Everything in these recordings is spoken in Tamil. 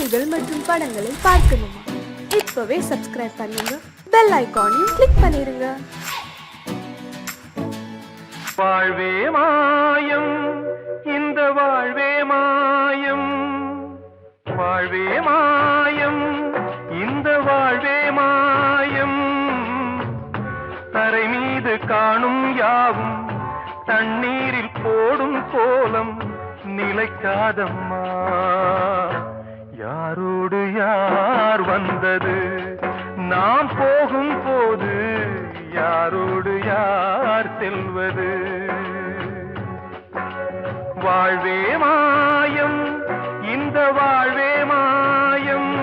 பாடல்கள் மற்றும் படங்களை பார்க்கணுமா? இப்பவே சப்ஸ்கிரைப் பண்ணுங்க, பெல் ஐகானையும் கிளிக் பண்ணிருங்க. வாழ்வே மாயம், இந்த வாழ்வே மாயம், வாழ்வே மாயம், இந்த வாழ்வே மாயம். தரை மீது காணும் யாவும் தண்ணீரில் போடும் கோலம் நிலைக்காதம்மா. யாரோடு யார் வந்தது நாம் போகும் போது, யாரோடு யார் செல்வது? வாழ்வே மாயம், இந்த வாழ்வே மாயம்.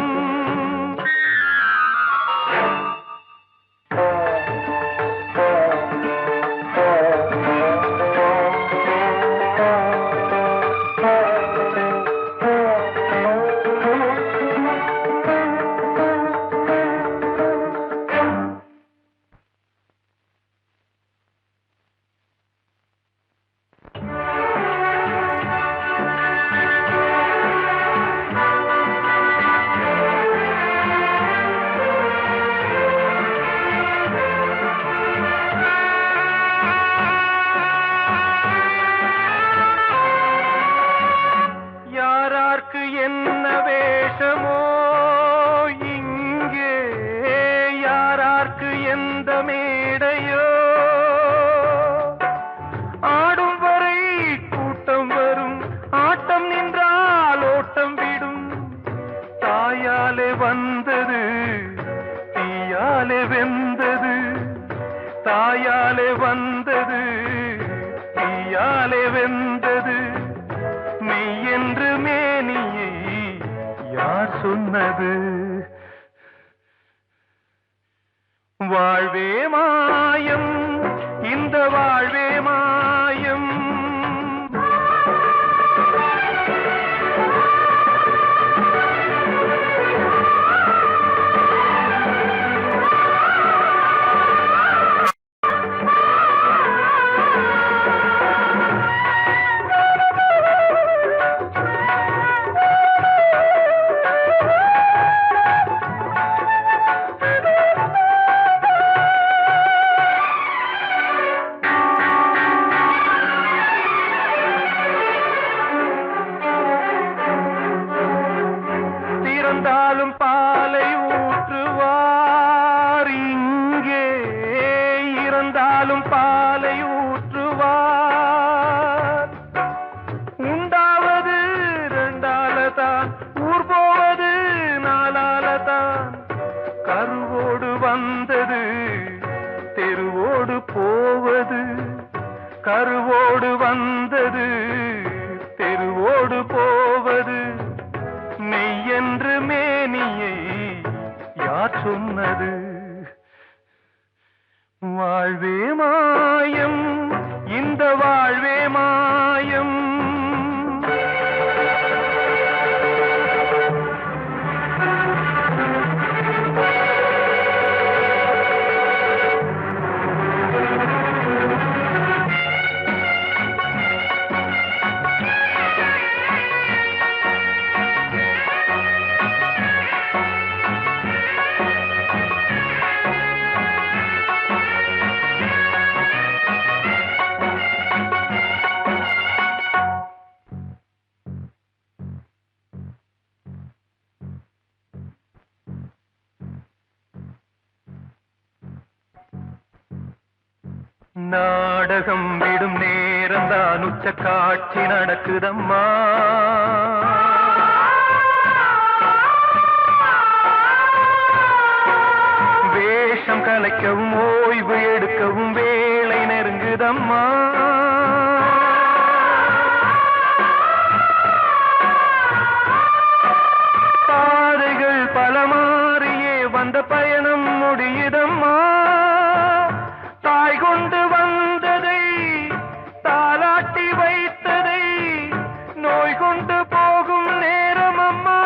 என்ன வேஷமோ இங்கே, யாரார்க்கு எந்த மேடையோ, ஆடும் வரை கூட்டம் வரும், ஆட்டம் நின்றால் ஓட்டம் விடும். தாயாலே வந்தது தீயாலே வெந்தது, தாயாலே வந்தது தீயாலே வெந்தது. மெய் என்று மேனியை யார் சொன்னது? வாழ்வே மாயம், இந்த வாழ்வே மாயம். இறந்தாலும் பாலை ஊற்றுவார் இங்கே, இறந்தாலும் பாலை ஊற்றுவார். உண்டாவது ரெண்டாலதான், ஊர் போவது நாலாலதான். கருவோடு வந்தது தெருவோடு போவது, கருவோடு வந்தது தெருவோடு போவது. மெய் என்று மேனியை யார் சொன்னது? வாழ்வே மாயம், இந்த வாழ்வே மாயம். நாடகம் விடும் நேரம்தான் உச்ச காட்சி நடக்குதம்மா. வேஷம் கலைக்கவும் ஓய்வு எடுக்கவும் வேளை நெருங்குதம்மா. பாதைகள் பல மாறியே வந்த பயணம் முடியுதம்மா. தாய் கொண்டு வந்ததை தாலாட்டி வைத்ததை நோய் கொண்டு போகும் நேரம் அம்மா.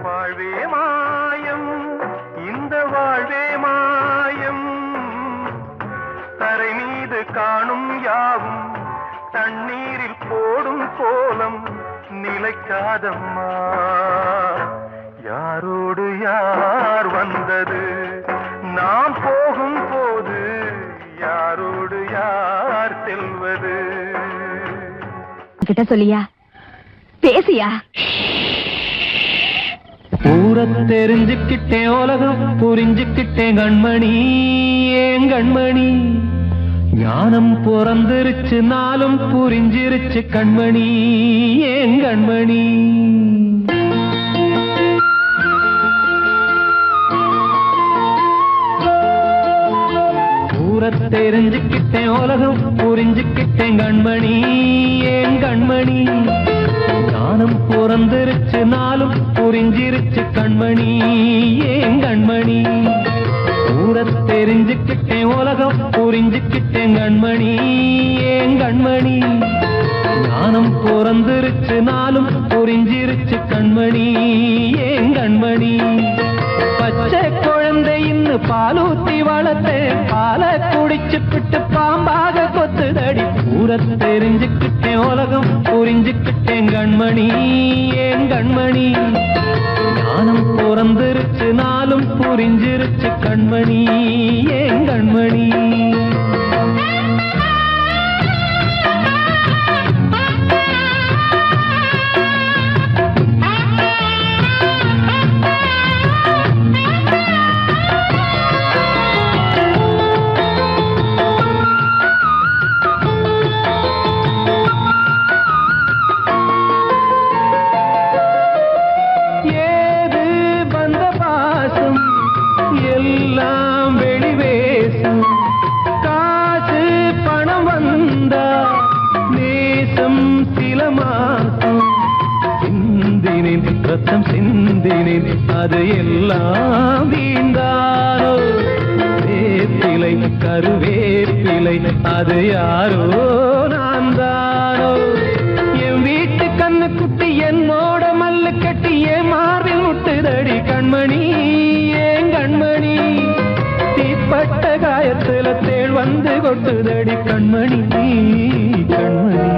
வாழ்வே மாயம், இந்த வாழ்வே மாயம், தரை மீது காணும் யாவும் தண்ணீரில் போடும் கோலம் நிலைக்காதம்மா. யாரோடு யார் வந்தது நாம் போகும் போது, யாரோடு யார் செல்வது? கிட்ட சொல்லியா, பேசியா? ஊரை தெரிஞ்சுக்கிட்டேன், உலகம் புரிஞ்சுக்கிட்டேன் கண்மணி, ஏன் கண்மணி. ஞானம் பிறந்திருச்சு, நாளும் புரிஞ்சிருச்சு கண்மணி, ஏன் கண்மணி. ஊரை தெரிஞ்சுக்கிட்டேன், உலகம் புரிஞ்சுக்கிட்டேன் கண்மணி, ஏன் கண்மணி. ஞானம் பிறந்திருச்சு, நாளும் புரிஞ்சிருச்சு கண்மணி, ஏன் கண்மணி. ஊரை தெரிஞ்சுக்கிட்டேன், உலகம் புரிஞ்சுக்கிட்டேன் கண்மணி, ஏன் கண்மணி. ஞானம் பிறந்திருச்சு, நாளும் புரிஞ்சிருச்சு கண்மணி, ஏன் கண்மணி. பச்சை குழந்தை இன்னும் பாலூத்தி வளர்த்தேன், பாலை குடிச்சு பிட்டு பாம்பாக கொத்துதடி. ஊரை தெரிஞ்சுக்கிட்டேன், உலகம் புரிஞ்சுக்கிட்டேன் கண்மணி, ஏன் கண்மணி. ஞானம் பிறந்திருச்சு, நாளும் புரிஞ்சிருச்சு கண்மணி, ஏன் கண்மணி. எல்லாம் வெளிவேசும், காசு பணம் வந்தா நேசம் சில மாசம். சிந்தினேன் ரத்தம் சிந்தினேன், அது எல்லாம் வீந்தாரோ. வேப்பிலை கருவேப்பிலை, அது யாரோ நான் தானோ. என் வீட்டு கண்ணு குட்டி என்னோட மல்லு கட்டி என் மார்பில் முட்டுதடி கண்மணி, ஏன் கண்மணி. தீப்பட்ட காயத்துல தேள் வந்து கொட்டுதடி கண்மணி, கண்மணி.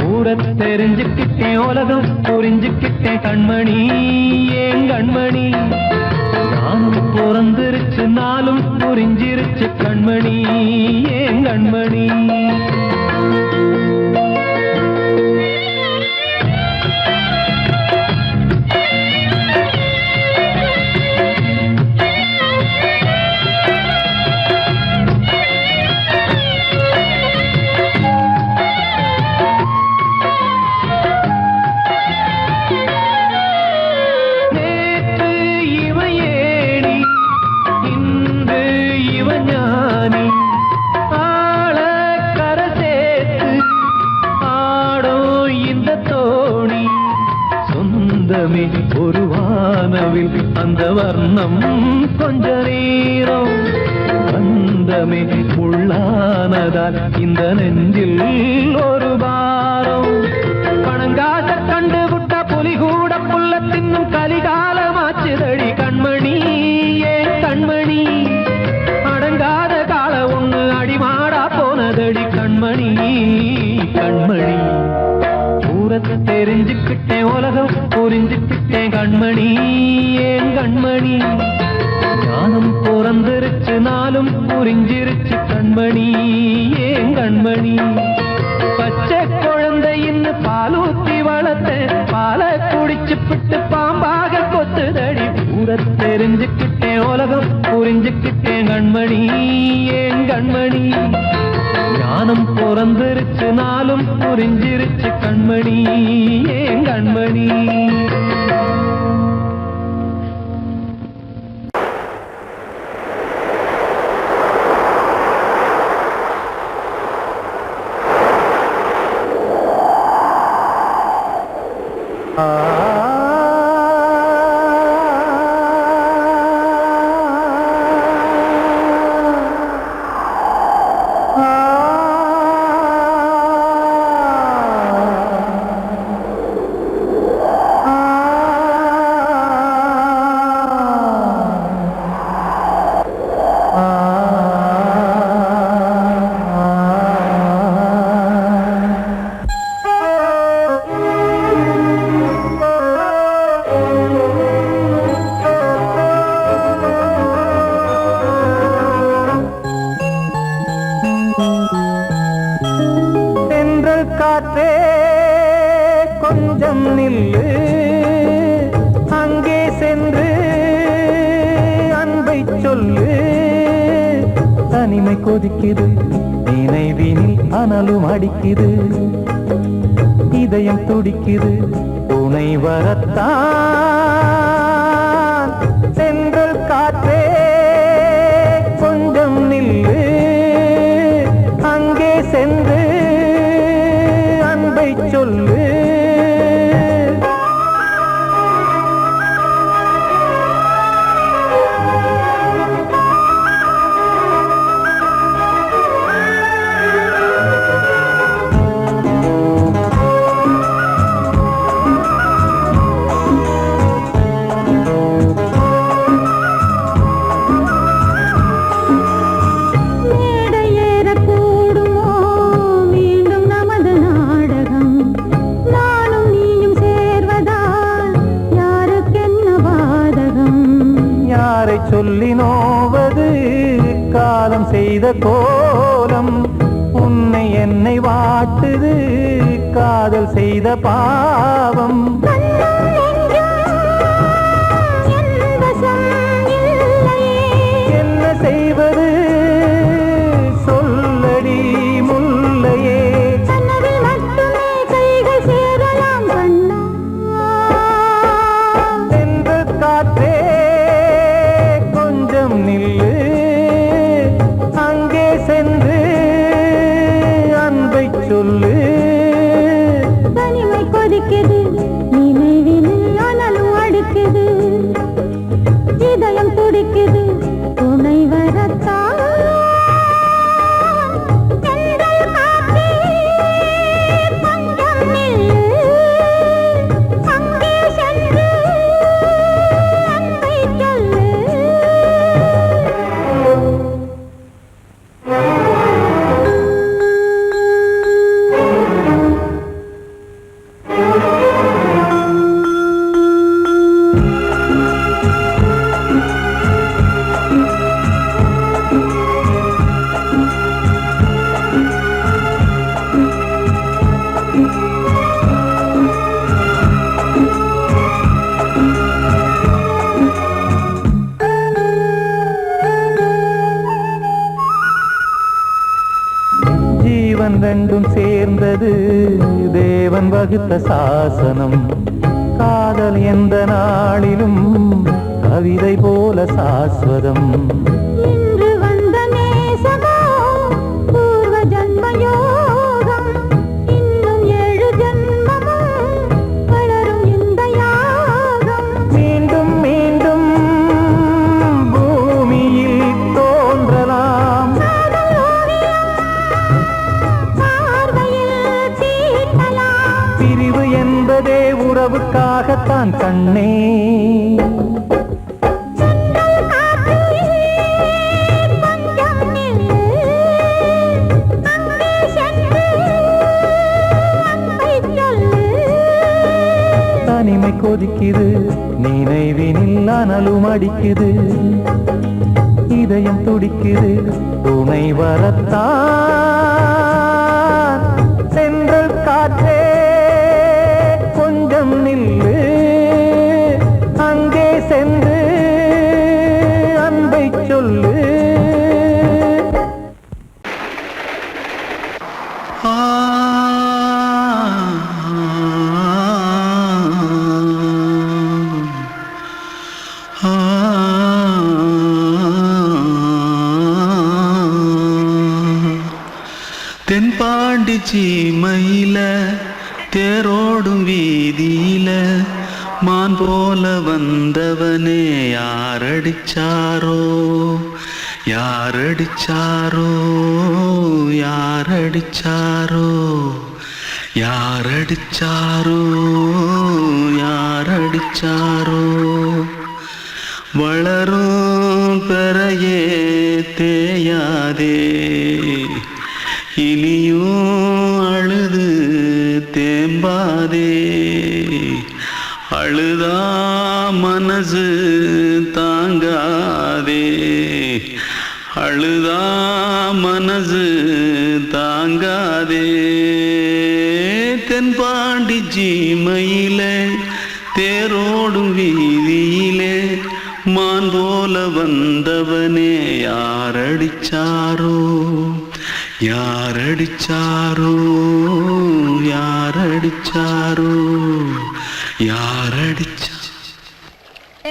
ஊரை தெரிஞ்சுக்கிட்டேன், உலகம் புரிஞ்சுக்கிட்டேன் கண்மணி, ஏன் கண்மணி. நானும் பிறந்திருச்சு, நாளும் புரிஞ்சிருச்சு கண்மணி, ஏன் கண்மணி. ஒரு வானவில் அந்த வர்ணம் கொஞ்ச நேரம் வந்தமே உள்ளானதால் இந்த நெஞ்சில் ஒரு பாரம். பணங்காச கண்டு விட்ட புலி கூட புல்ல தின்னும் கலிகாலமாச்சுதடி கண்மணி, ஏன் கண்மணி. அடங்காத கால ஒண்ணு அடிமாடா போனதடி கண்மணி, கண்மணி. ஊரை தெரிஞ்சுக்கிட்டேன், உலகம் புரிஞ்சுக்கிட்டேன் கண்மணி, ஏன் கண்மணி. ஞானம் பிறந்திருச்சு, நாளும் புரிஞ்சிருச்சு கண்மணி, ஏன் கண்மணி. பச்சை குழந்தை இன்னும் பாலூத்தி வளர்த்தேன், பாலை குடிச்சு பிட்டு பாம்பாக கொத்துதடி. ஊரை தெரிஞ்சுக்கிட்டேன், உலகம் புரிஞ்சுக்கிட்டேன் ஏன் கண்மணி ஏன் கண்மணி ஞானம் பிறந்திருச்சு நாளும் புரிஞ்சிருச்சு கண்மணி ஏன் கண்மணி காற்றே கொஞ்சம் நில்லு அங்கே சென்று அன்பை சொல்லு தனிமை கொதிக்குது நினைவினில் அனலும் அடிக்குது இதயம் துடிக்குது துணை வரத்தான் சென்றல் காற்றே கொஞ்சம் நில்லு அங்கே சென்று சொல்லு சொல்லி நோவது காலம் செய்த கோலம் உன்னை என்னை வாட்டுது காதல் செய்த பாவம் என்ன செய்வது சொல்லடி முல்லையே சென்று காற்றே நில்லு அங்கே சென்று அன்பை சொல்லு தனிமை கொதிக்குது நினைவினில் அனலும் அடிக்குது இதயம் துடிக்குது துணை வரத்தான் ரெண்டும் சேர்ந்தது தேவன் வகுத்த சாசனம் காதல் எந்த நாளிலும் கவிதை போல சாஸ்வதம் இன்று வந்த நேசமோ பூர்வ ஜன்மயோகம் இன்னும் 7 ஜன்மமும் வளரும் இந்த யாகம் மீண்டும் மீண்டும் பூமியில் தோன்றலாம் பிரிவு என்பதே உறவுக்காகத்தான் கண்ணே தனிமை கொதிக்குது நினைவினில் அனலும் அடிக்குது இதயம் துடிக்குது துணை வரத்தான் சென்றல் காற்றே கொஞ்சம் நில்லு அங்கே சென்று அன்பை சொல்லு ஜீமையில தேரோடும் வீதியில மான் போல வந்தவனே யாரடிச்சாரோ யாரடிச்சாரோ யாரடிச்சாரோ யாரடிச்சாரோ யாரடிச்சாரோ வளரும் பெறையே தேயாதே இனியும் அழுது தேம்பாதே அழுதா மனசு தாங்காதே அழுதா மனசு தாங்காதே தென்பாண்டி ஜீமையிலே தேரோடும் வீதியிலே மான் போல வந்தவனே யாரடிச்சாரோ யாரடிச்சாரோ யாரடிச்சாரோ யாரடிச்சா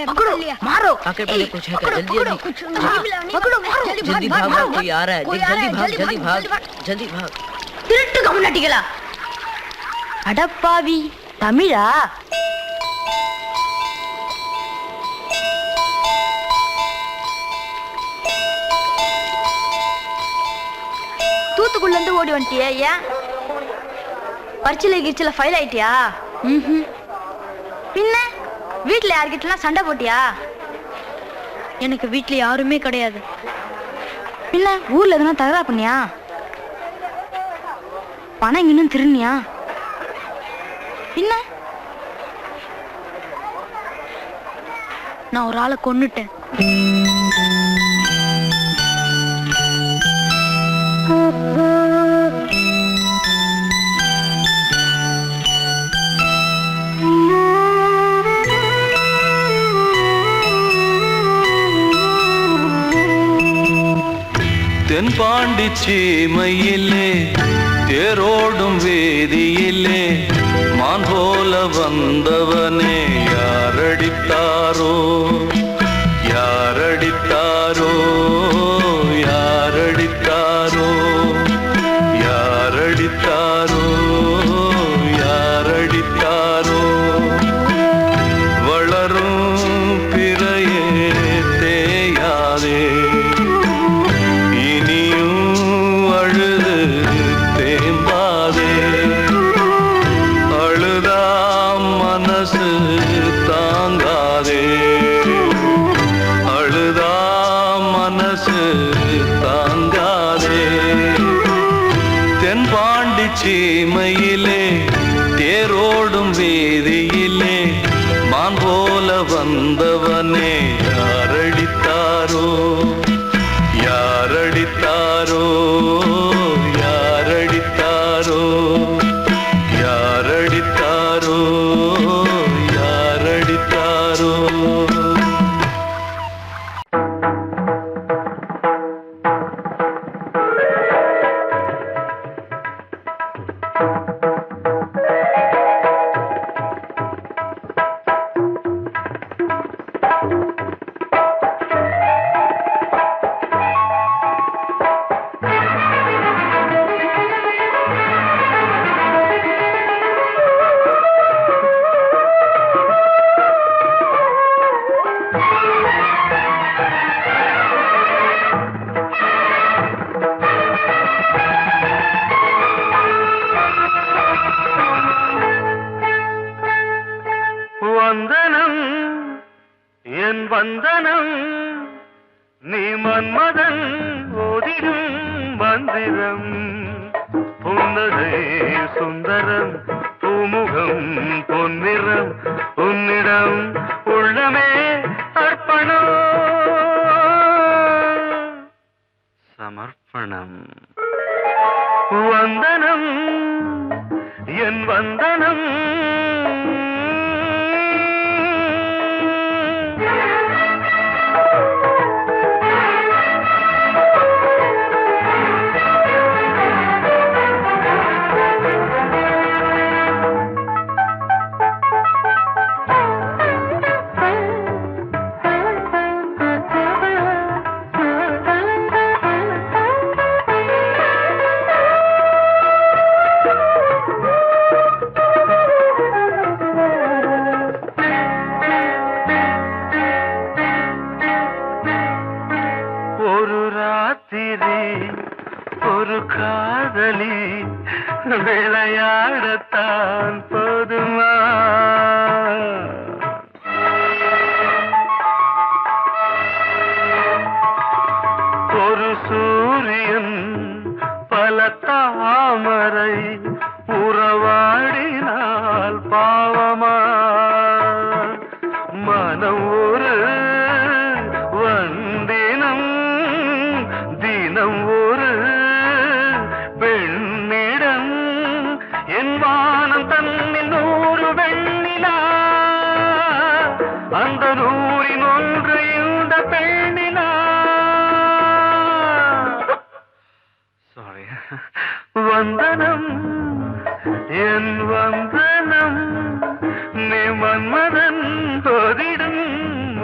पकड़ो मारो आके पहले कुछ है क्या जल्दी जल्दी पकड़ो मारो जल्दी भाग भाग कोई आ रहा है जल्दी भाग जल्दी भाग திருட்டு கம்முனட்டிகளா அடப்பாவி தமிழா தூத்துக்குள்ள இருந்து ஓடி வந்துட்டியா ஏன் பரிச்சையில கிரிச்சில ஃபைல் ஆயிட்டியா பின்ன வீட்டுல யார்கிட்டலாம் சண்டை போட்டியா எனக்கு வீட்டுல யாருமே கிடையாது பின்ன ஊர்ல எதுனா தகராறு பண்ணியா பணம் இன்னும் திருநியா பின்ன நான் ஒரு ஆளை கொன்னுட்டேன் தென்பாண்டி சீமையிலே தேரோடும் வேதியிலே மான் போல வந்தவனே யாரடித்தாரோ யாரடித்தாரோ யாரடித்தாரோ யாரடித்தாரோ யாரடித்தாரோ வளரும் பிறையே தேயாதே சீமையிலே தேரோடும் வேதியிலே மான் போல வந்தவனே யாரடித்தாரோ யாரடித்தாரோ யாரடித்தாரோ யாரடித்தாரோ யாரடித்தாரோ வந்தனம் என் வந்தனம் நீ மன்மதன் ஓதிடும் மந்திரம் புன்னகை சுந்தரம் பூமுகம் பொன்னிறம் உன்னிடம் உள்ளமே அர்ப்பணம் சமர்ப்பணம் வந்தனம் என் வந்தனம் சொல்லத்தான் போதுமா? ஒரு சூரியன் பல தாமரை உறவாடினால் பாவமா? மனம் ஒரு வந்தினம் தினம் ஒரு பெண்ணிடம் என் வானம் தன்னில் 100 வெண்ணிலா அந்த 100இன் ஒன்று இந்த பெண்ணிலா. சாரி. வந்தனம் என் வந்தனம் நீ மன்மதன் தோதிடும்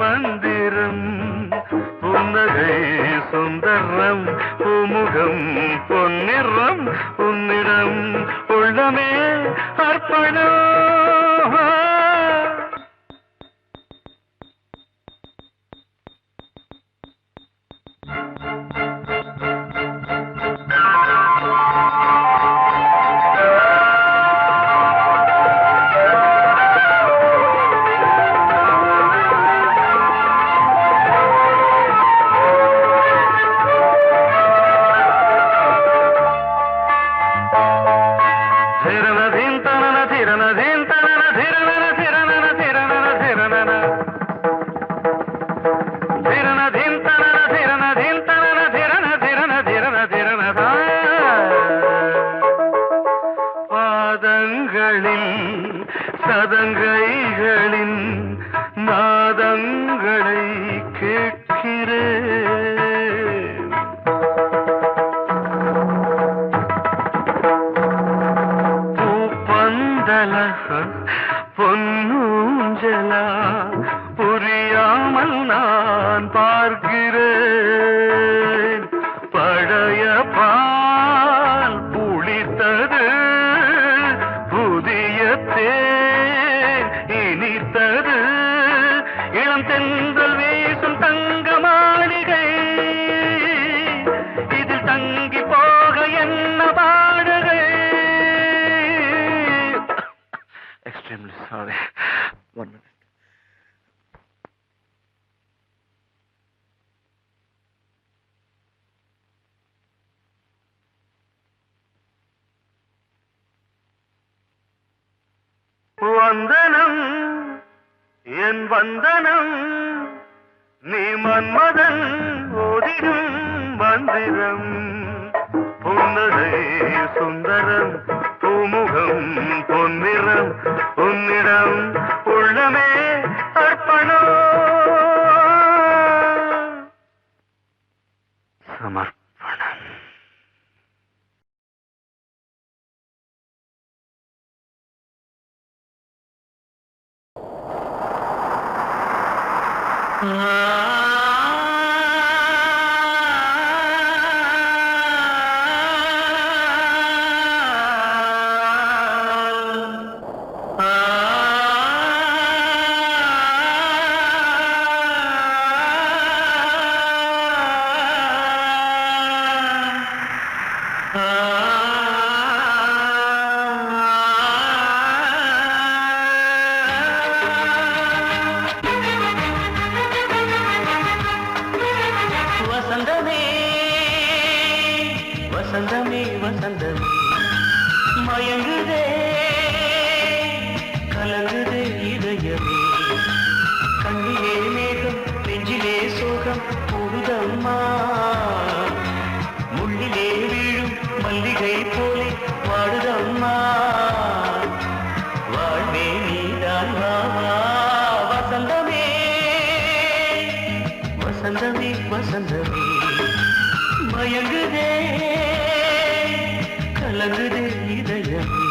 மந்திரம் புன்னகை சுந்தரம் பூமுகம் பொன்னிறம் உன்னிடம் உள்ளமே அர்ப்பணம். பாதங்களில் சதங்கைகளின் நாதங்களை கேட்கிறேன். பூப்பந்தல பொன்னூஞ்சலா புரியாமல் நான் பார்க்கிறேன். பழைய பால் புளித்தது புதிய தேன் இனித்தது இளம் தென்றல் வீசும் தங்க மாளிகை இதில் தங்கி போக என்ன பாடுகை. Extremely sorry. 1 minute. வந்தனம் என் வந்தனம் நீ மன்மதன் ஓதிடும் மந்திரம் புன்னகை சுந்தரம் பூமுகம் பொன்னிறம் உன்னிடம் உள்ளமே அர்ப்பணம் சமர்ப்பணம். வசந்தமே வசந்தமே வசந்தமே மயங்குதே கலங்குதே இதயமே கண்ணிலே மேகம் நெஞ்சிலே சோகம் கூடுதம்மா முள்ளிலே வீழும் மல்லிகை போலே வாடுதம்மா வாழ்வே நீதான் வாவா வசந்தமே வசந்தமே வசந்தமே மயங்குதே கலங்குதே இதயமே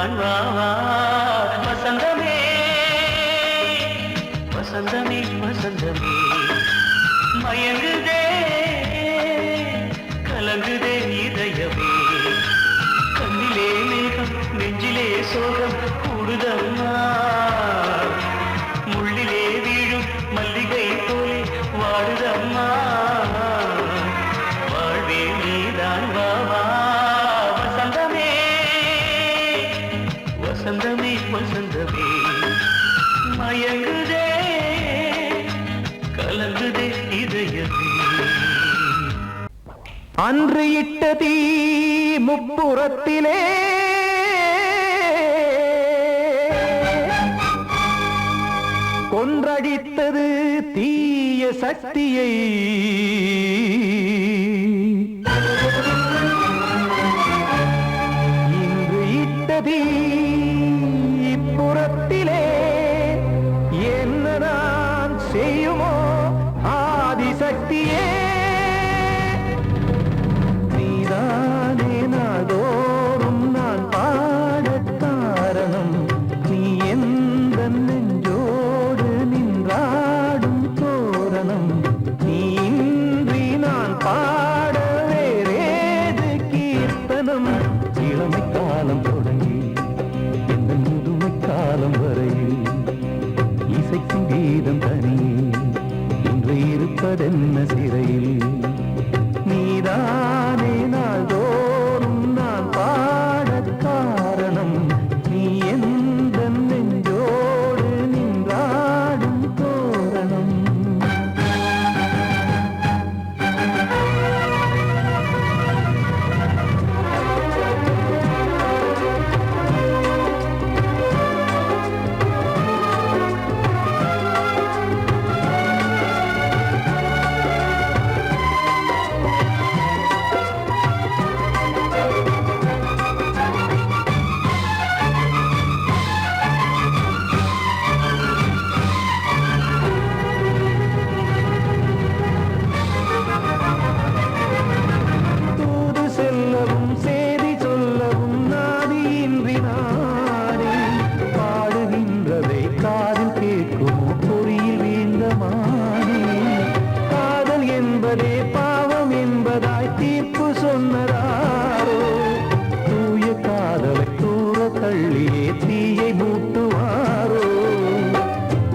நீதான் வா வா வசந்தமே வசந்தமே வசந்தமே மயங்குதே கலங்குதே இதயமே கண்ணிலே மேகம் நெஞ்சிலே சோகம் கூடுதம்மா முள்ளிலே வீழும் மல்லிகை போலே வாடுதம்மா வாழ்வே நீதான் வா வா வசந்தமே வசந்தமே வசந்தமே மயங்குதே கலங்குதே இதயமே அன்று இட்ட தீ முப்புறத்திலே கொன்றடித்தது தீய சக்தியை இன்று இட்ட தீ இப்புறத்திலே என்ன நான் செய்யுமோ ஆதிசக்தியே நீதானே நாள்தோறும் நான் பாடக் காரணம் நீ எந்த நெஞ்சோடு நின்றாடும் தோரணம் நீ இன்றி நான் பாட வேறேது கீர்த்தனம் இளமை காலம் தொடங்கி எந்த முதுமை காலம் வரையில் இசைக்கும் கீதம் தனியே இன்று இருப்பதென்ன சிறையில் நீதானே நாள்தோறும் நான் பாடக் காரணம் நீ எந்த நெஞ்சோடு நின்றாடும் தோரணம் தூது செல்லவும் சேதி சொல்லவும் நாதியின்றி நானே பாடுகின்றதை காதில் கேட்குமோ பொறியில் வீழ்ந்த மானே காதல் என்பதே பாவம் என்பதாய் தீர்ப்பு சொன்னதாரோ தூய காதலை தூர தள்ளியே தீயை மூட்டுவாரோ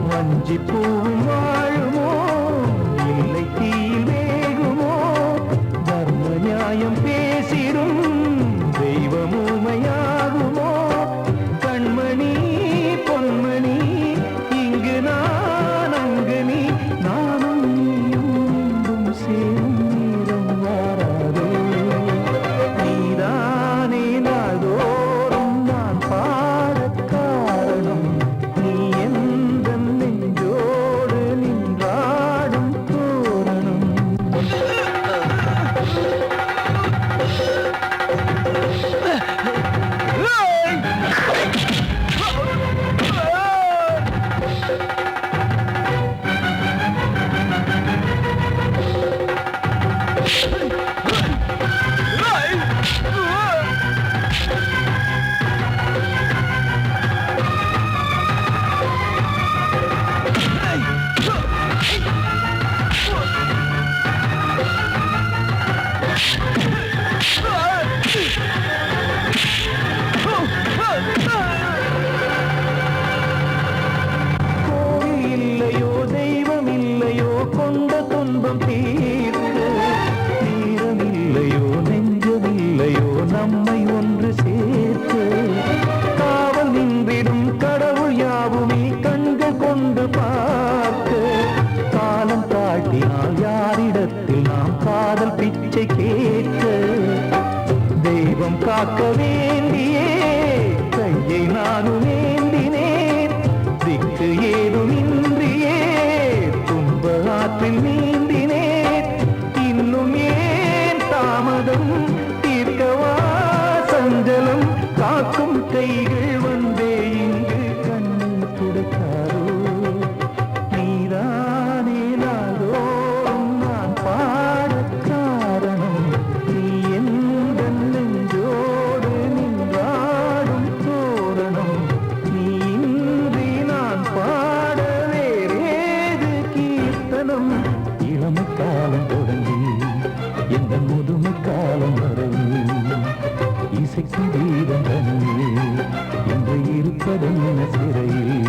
வஞ்சி பூவும் வாழுமோ இல்லை தீயில் வேகுமோ தர்ம நியாயம் பேசிடும் தெய்வமுமையாகுமோ கண்மணி பொன்மணி இங்கு நான் அங்கு நீ நானும் நீயும் மீண்டும் சேரும் நேரம் வாராதோ நீதானே நாள்தோறும் நான் பாடக் காரணம் நீ எந்த நெஞ்சோடு நின்றாடும் தோரணம் கோவில் இல்லையோ தெய்வம் இல்லையோ கொண்ட துன்பம் தீர்க்க நேரம் இல்லையோ நெஞ்சமில்லையோ நம்மை ஒன்று சேர்க்க காவல் நின்றிடும் கடவுள் யாவுமே கண்கள் கொண்டு பார்க்க காலம் காட்டினால் யாரிடத்தில் நாம் காதல் பிச்சை கேட்க தெய்வம் காக்க வேண்டியே கையை நானும் ஏந்தினேன் திக்கு ஏதுமின்றியே துன்ப ஆற்றில் நீந்தினேன் இன்னும் ஏன் தாமதம் தீர்க்கவா சஞ்சலம் காக்கும் கைகள் வந்தே இங்கு கண்ணில் துடைக்காரோ நீதானே நாள்தோறும் நான் பாடக் காரணம் நீ எந்த நெஞ்சோடு நின்றாடும் தோரணம் கீதம் தனியே இன்று இருப்பதென்ன சிறையில்